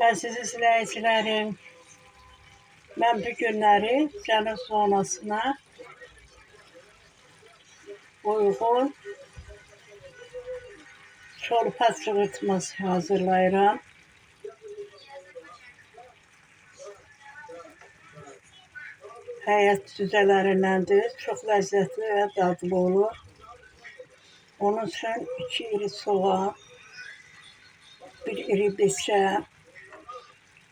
Əziz izləyicilərim, mən bu günləri Cənub zonasına uyğun çolpa çığırtması hazırlayıram. Həyat cüzələrindəndir, çox ləzzətli və dadlı olur. Onun üçün 2 iri soğan, 1 iri beçə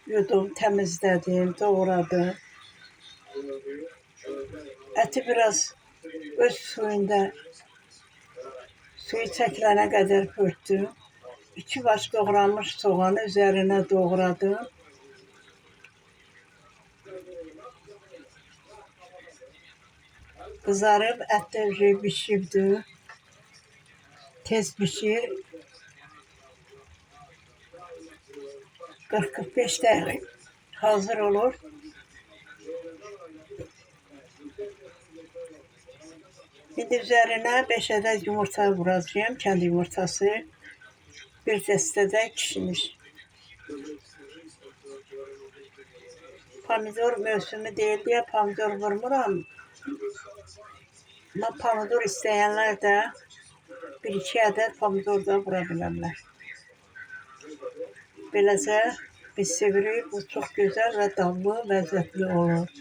yudum, təmizlədim, doğradım. Əti biraz öz suyunda suyu çəkilənə qədər pörtdüm. 2 baş doğranmış soğanı üzərinə doğradım. Qızarıb, ət də bişibdir. Tez bişir. 40-45 dəqiqə hazır olur. İndi üzərinə 5 ədəd yumurta vuracağım, kənd yumurtası. 1 dəstə də kişniş. Pomidor mövsümü deyil deyə pomidor vurmuram. Amma pomidor istəyənlər də 1-2 ədəd pomidor da vura bilərlər. Beləcə biz sevirik, bu çox gözəl və dadlı, ləzzətli olur.